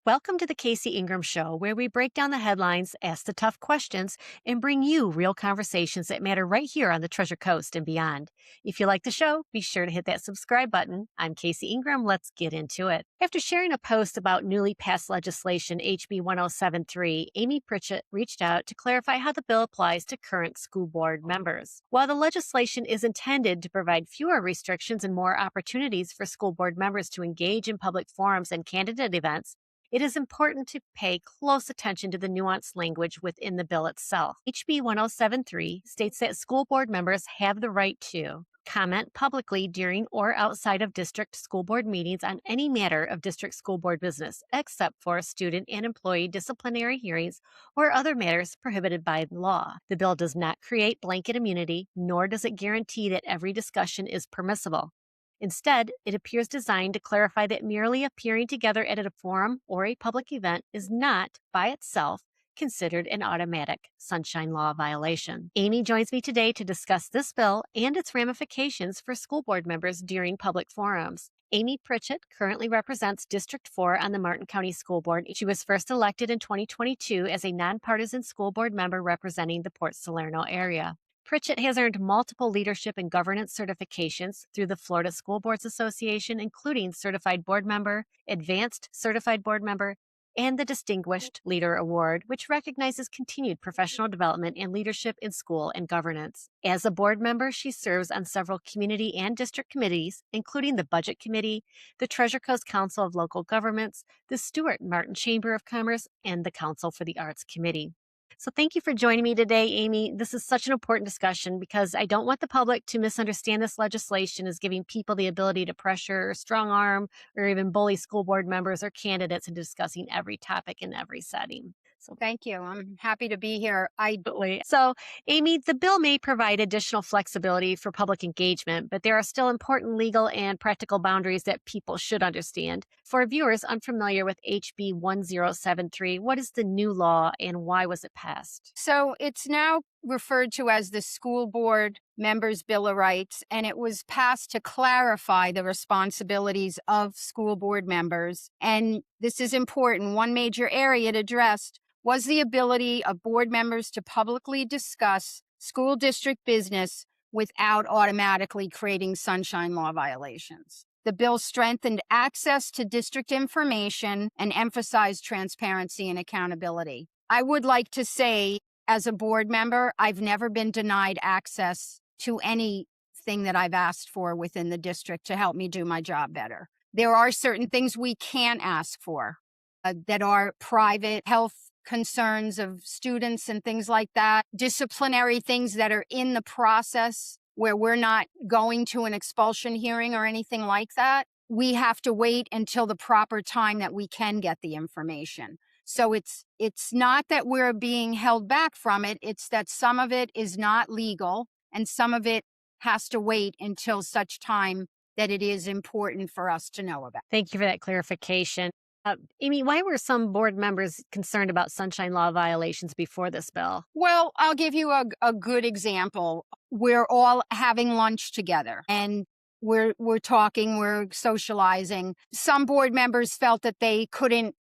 Welcome to the KC Ingram Show, where we break down the headlines, ask the tough questions, and bring you real conversations that matter right here on the Treasure Coast and beyond. If you like the show, be sure to hit that subscribe button. I'm KC Ingram. Let's get into it. After sharing a post about newly passed legislation HB 1073, Amy Pritchett reached out to clarify how the bill applies to current school board members. While the legislation is intended to provide fewer restrictions and more opportunities for school board members to engage in public forums and candidate events, it is important to pay close attention to the nuanced language within the bill itself. HB 1073 states that school board members have the right to comment publicly during or outside of district school board meetings on any matter of district school board business, except for student and employee disciplinary hearings or other matters prohibited by law. The bill does not create blanket immunity, nor does it guarantee that every discussion is permissible. Instead, it appears designed to clarify that merely appearing together at a forum or a public event is not, by itself, considered an automatic Sunshine Law violation. Amy joins me today to discuss this bill and its ramifications for school board members during public forums. Amy Pritchett currently represents District 4 on the Martin County School Board. She was first elected in 2022 as a nonpartisan school board member representing the Port Salerno area. Pritchett has earned multiple leadership and governance certifications through the Florida School Boards Association, including Certified Board Member, Advanced Certified Board Member, and the Distinguished Leader Award, which recognizes continued professional development and leadership in school and governance. As a board member, she serves on several community and district committees, including the Budget Committee, the Treasure Coast Council of Local Governments, the Stuart Martin Chamber of Commerce, and the Council for the Arts Committee. So thank you for joining me today, Amy. This is such an important discussion because I don't want the public to misunderstand this legislation as giving people the ability to pressure, strong arm, or even bully school board members or candidates into discussing every topic in every setting. So Thank you. I'm happy to be here. So, Amy, the bill may provide additional flexibility for public engagement, but there are still important legal and practical boundaries that people should understand. For viewers unfamiliar with HB 1073, what is the new law and why was it passed? So it's now referred to as the School Board Members' Bill of Rights, and it was passed to clarify the responsibilities of school board members. And this is important. One major area it addressed was the ability of board members to publicly discuss school district business without automatically creating sunshine law violations. The bill strengthened access to district information and emphasized transparency and accountability. I would like to say, as a board member, I've never been denied access to anything that I've asked for within the district to help me do my job better. There are certain things we can ask for that are private health concerns of students and things like that, disciplinary things that are in the process where we're not going to an expulsion hearing or anything like that. We have to wait until the proper time that we can get the information. So it's not that we're being held back from it. It's that some of it is not legal and some of it has to wait until such time that it is important for us to know about. Thank you for that clarification. Amy, why were some board members concerned about sunshine law violations before this bill? Well, I'll give you a good example. We're all having lunch together and we're talking, we're socializing. Some board members felt that they couldn't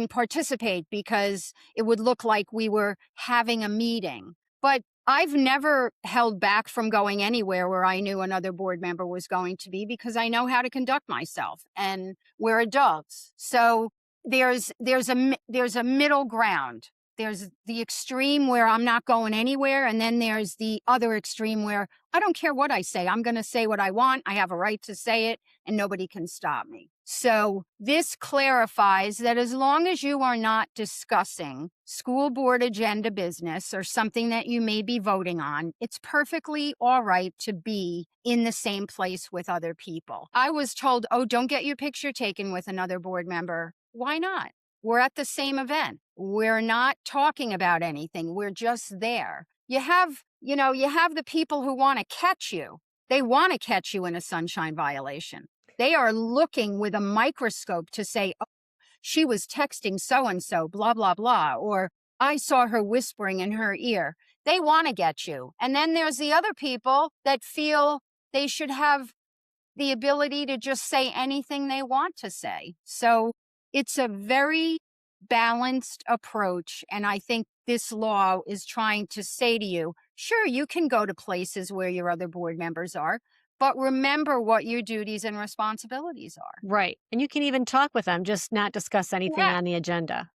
participate because it would look like we were having a meeting. But I've never held back from going anywhere where I knew another board member was going to be because I know how to conduct myself and we're adults. So there's a middle ground. There's the extreme where I'm not going anywhere. And then there's the other extreme where I don't care what I say. I'm going to say what I want. I have a right to say it and nobody can stop me. So this clarifies that as long as you are not discussing school board agenda business or something that you may be voting on, it's perfectly all right to be in the same place with other people. I was told, oh, don't get your picture taken with another board member. Why not? We're at the same event. We're not talking about anything. We're just there. You have the people who want to catch you. They want to catch you in a sunshine violation. They are looking with a microscope to say, oh, she was texting so-and-so, blah, blah, blah, or I saw her whispering in her ear. They want to get you. And then there's the other people that feel they should have the ability to just say anything they want to say. So it's a very balanced approach. And I think this law is trying to say to you, sure, you can go to places where your other board members are, but remember what your duties and responsibilities are. Right. And you can even talk with them, just not discuss anything Yeah, on the agenda.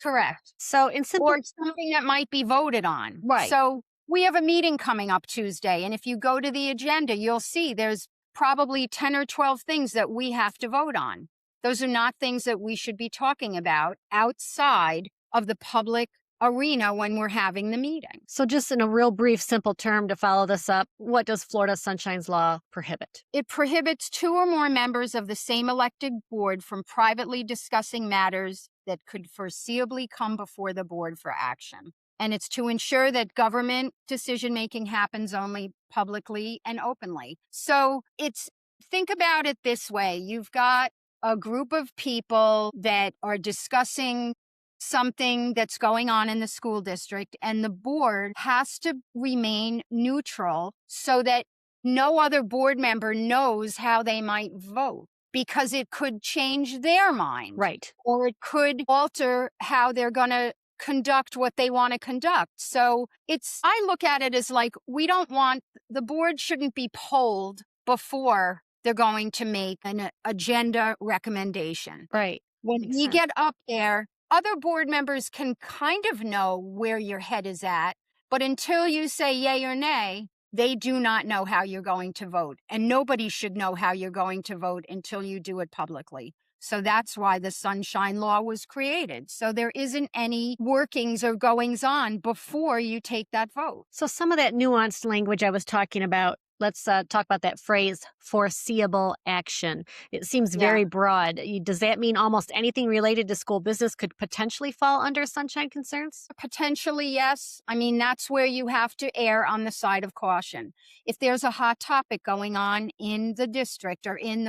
correct. So, in Or simple, it's something that might be voted on. right. So we have a meeting coming up Tuesday, and if you go to the agenda, you'll see there's probably 10 or 12 things that we have to vote on. Those are not things that we should be talking about outside of the public arena when we're having the meeting. So, just in a real brief, simple term to follow this up, what does Florida Sunshine's Law prohibit? It prohibits two or more members of the same elected board from privately discussing matters that could foreseeably come before the board for action. And it's to ensure that government decision-making happens only publicly and openly. So think about it this way. You've got a group of people that are discussing something that's going on in the school district, and the board has to remain neutral so that no other board member knows how they might vote, because it could change their mind. Right. Or it could alter how they're going to conduct what they want to conduct. So I look at it as like, the board shouldn't be polled before they're going to make an agenda recommendation. Right. When Makes we sense. get up there, other board members can kind of know where your head is at, but until you say yay or nay, they do not know how you're going to vote. And nobody should know how you're going to vote until you do it publicly. So that's why the Sunshine Law was created. So there isn't any workings or goings on before you take that vote. So, some of that nuanced language I was talking about, let's talk about that phrase, foreseeable action. It seems Yeah. very broad. Does that mean almost anything related to school business could potentially fall under sunshine concerns? Potentially, yes. I mean, that's where you have to err on the side of caution. If there's a hot topic going on in the district or in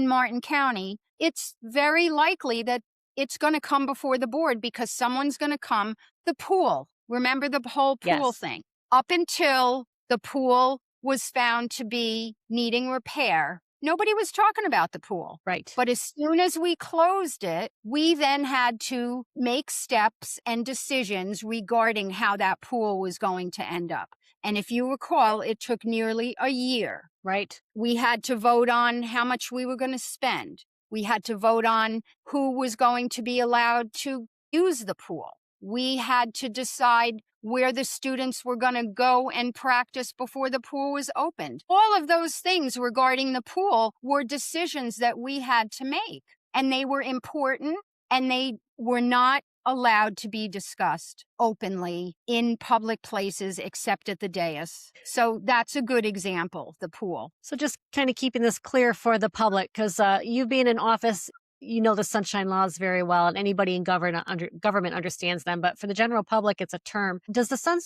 Martin County, it's very likely that it's going to come before the board, because someone's going to come. The pool, remember the whole pool Yes. thing? Up until the pool was found to be needing repair, nobody was talking about the pool. Right. But as soon as we closed it, we then had to make steps and decisions regarding how that pool was going to end up. And if you recall, it took nearly a year. Right. We had to vote on how much we were going to spend. We had to vote on who was going to be allowed to use the pool. We had to decide where the students were going to go and practice before the pool was opened. All of those things regarding the pool were decisions that we had to make, and they were important, and they were not allowed to be discussed openly in public places except at the dais. So that's a good example, the pool. So, just kind of keeping this clear for the public, because you being in office, you know the sunshine laws very well, and anybody in government understands them. But for the general public, it's a term. Does the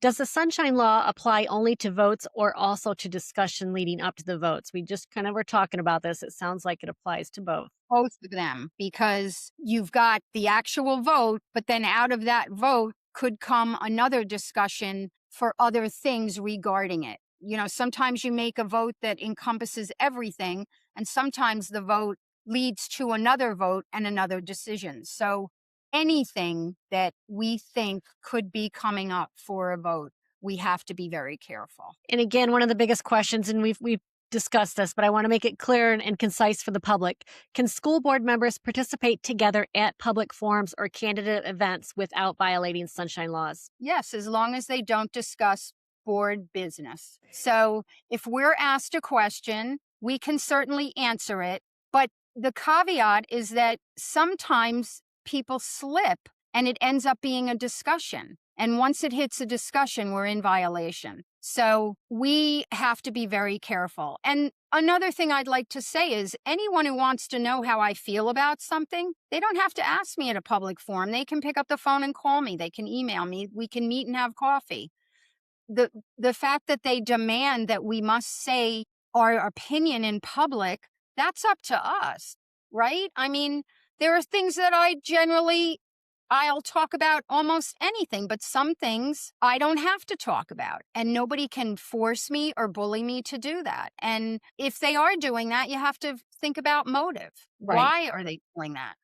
does the sunshine law apply only to votes or also to discussion leading up to the votes? We just kind of were talking about this. It sounds like it applies to both. Both of them, because you've got the actual vote, but then out of that vote could come another discussion for other things regarding it. Sometimes you make a vote that encompasses everything, and sometimes the vote leads to another vote and another decision. So anything that we think could be coming up for a vote, we have to be very careful. And again, one of the biggest questions, and we've discussed this, but I want to make it clear and concise for the public. Can school board members participate together at public forums or candidate events without violating sunshine laws? Yes, as long as they don't discuss board business. So if we're asked a question, we can certainly answer it. But the caveat is that sometimes people slip and it ends up being a discussion. And once it hits a discussion, we're in violation. So we have to be very careful. And another thing I'd like to say is anyone who wants to know how I feel about something, they don't have to ask me at a public forum. They can pick up the phone and call me. They can email me. We can meet and have coffee. The fact that they demand that we must say our opinion in public, that's up to us, right? I mean, there are things that I'll talk about almost anything, but some things I don't have to talk about, and nobody can force me or bully me to do that. And if they are doing that, you have to think about motive. Right. Why are they doing that?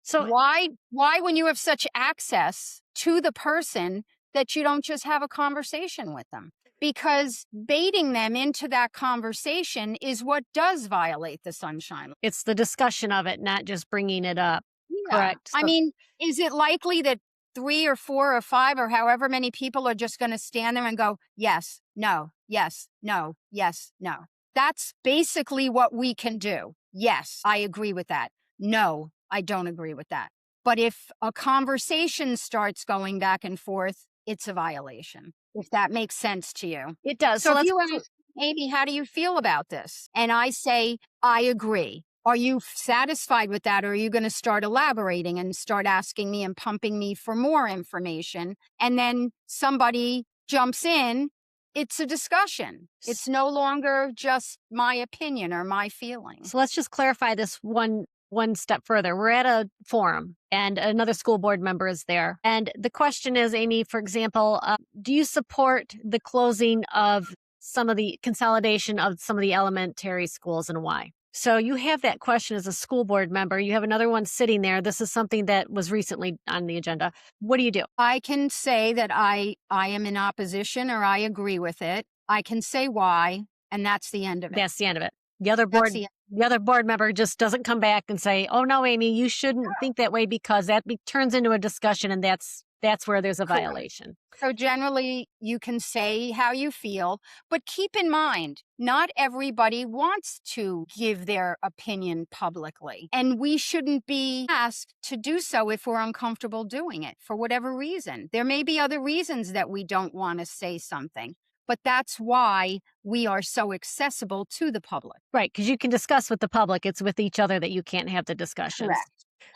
So Why when you have such access to the person that you don't just have a conversation with them? Because baiting them into that conversation is what does violate the sunshine law. it's the discussion of it, not just bringing it up. Yeah. Correct. I So mean, is it likely that 3 or 4 or 5 or however many people are just going to stand there and go, yes, no, yes, no, yes, no? That's basically what we can do. Yes, I agree with that. No, I don't agree with that. But if a conversation starts going back and forth, it's a violation, if that makes sense to you. it does. So So if let's you ask, Amy, how do you feel about this? And I say, I agree. Are you satisfied with that? Or are you going to start elaborating and start asking me and pumping me for more information? And then somebody jumps in. It's a discussion. It's no longer just my opinion or my feeling. So let's just clarify this one step further. We're at a forum and another school board member is there. And the question is, Amy, for example, do you support the closing of some of the consolidation of some of the elementary schools and why? So you have that question as a school board member. You have another one sitting there. This is something that was recently on the agenda. What do you do? I can say that I am in opposition or I agree with it. I can say why, and that's the end of it. That's the end of it. The That's the other board member just doesn't come back and say, "Oh no, Amy, you shouldn't think that way," because turns into a discussion, and that's where there's a Correct. violation. So generally, you can say how you feel, but keep in mind, not everybody wants to give their opinion publicly. And we shouldn't be asked to do so if we're uncomfortable doing it for whatever reason. There may be other reasons that we don't want to say something, but that's why we are so accessible to the public. Right, because you can discuss with the public. It's with each other that you can't have the discussions.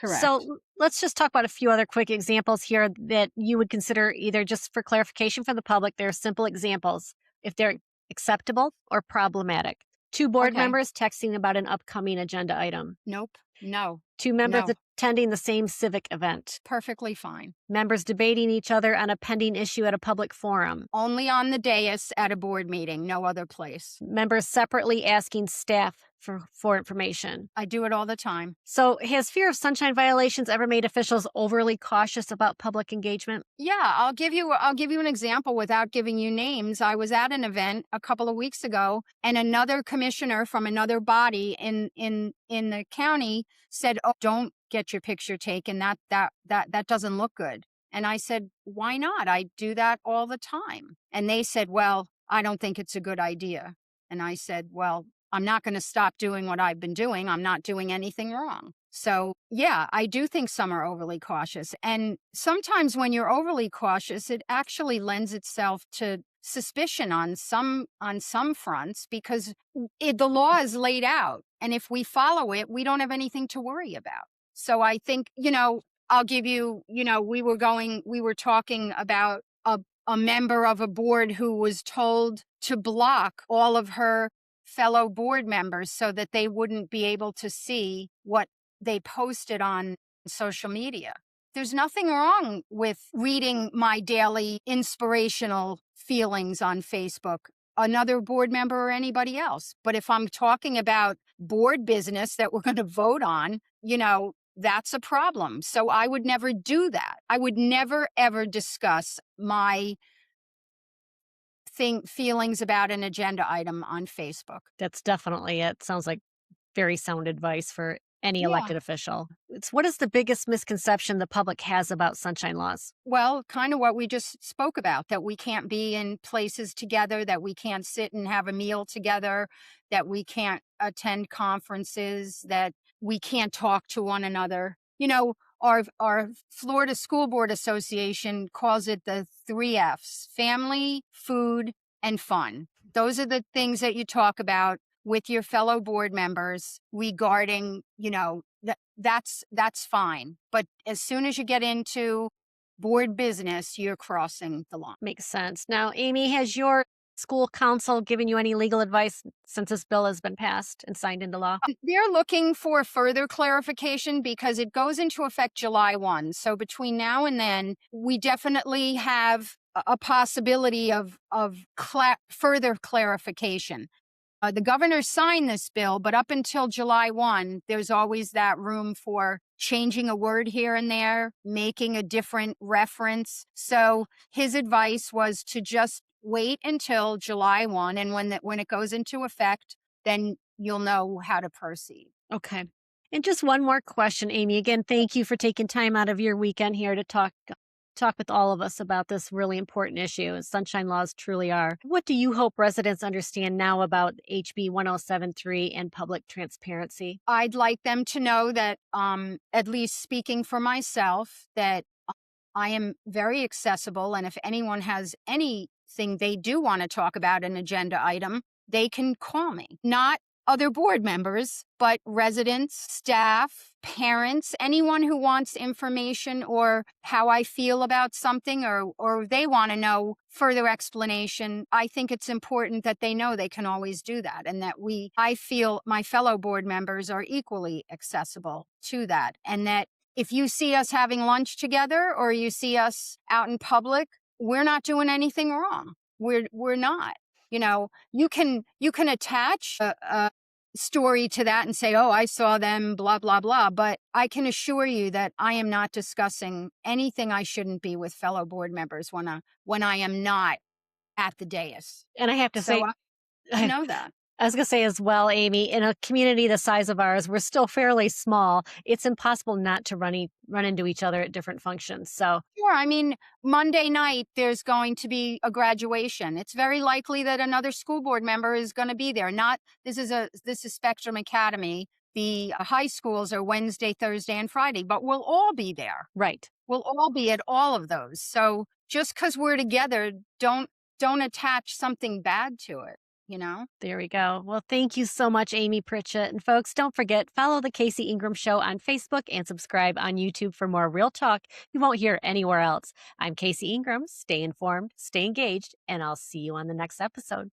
Correct. So let's just talk about a few other quick examples here that you would consider either just for clarification for the public. They're simple examples if they're acceptable or problematic. 2 board Okay. members texting about an upcoming agenda item. Nope. No. 2 members No. attending the same civic event. Perfectly fine. Members debating each other on a pending issue at a public forum. Only on the dais at a board meeting, no other place. Members separately asking staff for information. I do it all the time. So, has fear of sunshine violations ever made officials overly cautious about public engagement? Yeah, I'll give you an example without giving you names. I was at an event a couple of weeks ago and another commissioner from another body in the county said, "Oh, don't get your picture taken. That doesn't look good." And I said, "Why not? I do that all the time." And they said, "Well, I don't think it's a good idea." And I said, "Well, I'm not going to stop doing what I've been doing. I'm not doing anything wrong." So, yeah, I do think some are overly cautious. And sometimes when you're overly cautious, it actually lends itself to suspicion on some fronts because the law is laid out. And if we follow it, we don't have anything to worry about. So I think, I'll give you, we were talking about a member of a board who was told to block all of her fellow board members so that they wouldn't be able to see what they posted on social media. There's nothing wrong with reading my daily inspirational feelings on Facebook, another board member or anybody else. But if I'm talking about board business that we're going to vote on, that's a problem. So I would never do that. I would never, ever discuss my feelings about an agenda item on Facebook. That's definitely it. Sounds like very sound advice for any Yeah. elected official. What is the biggest misconception the public has about sunshine laws? Well, kind of what we just spoke about, that we can't be in places together, that we can't sit and have a meal together, that we can't attend conferences, that we can't talk to one another. Our Florida School Board Association calls it the 3 F's: family, food, and fun. Those are the things that you talk about with your fellow board members regarding, that's fine. But as soon as you get into board business, you're crossing the line. Makes sense. Now, Amy, has your school council given you any legal advice since this bill has been passed and signed into law? They're looking for further clarification because it goes into effect July 1. So between now and then, we definitely have a possibility of further clarification. The governor signed this bill, but up until July 1, there's always that room for changing a word here and there, making a different reference. So his advice was to just wait until July 1, and when it goes into effect, then you'll know how to proceed. Okay. And just one more question, Amy. Again, thank you for taking time out of your weekend here to talk with all of us about this really important issue. And sunshine laws truly are. What do you hope residents understand now about HB 1073 and public transparency? I'd like them to know that, at least speaking for myself, that I am very accessible. And if anyone has anything they do want to talk about, an agenda item, they can call me. Not other board members, but residents, staff, parents, anyone who wants information or how I feel about something, or they want to know further explanation. I think it's important that they know they can always do that, and that I feel my fellow board members are equally accessible to that. And that if you see us having lunch together or you see us out in public, we're not doing anything wrong. We're not. You can attach a story to that and say, oh, I saw them, blah, blah, blah. But I can assure you that I am not discussing anything I shouldn't be with fellow board members when I am not at the dais. And I have to So say, I know that. I was going to say as well, Amy, in a community the size of ours, we're still fairly small. It's impossible not to run into each other at different functions. So, Sure. I mean, Monday night, there's going to be a graduation. It's very likely that another school board member is going to be there. This is Spectrum Academy. The high schools are Wednesday, Thursday, and Friday, but we'll all be there. right. We'll all be at all of those. So just because we're together, don't attach something bad to it. There we go. Well, thank you so much, Amy Pritchett. And folks, don't forget, follow the KC Ingram Show on Facebook and subscribe on YouTube for more real talk you won't hear anywhere else. I'm KC Ingram. Stay informed, stay engaged, and I'll see you on the next episode.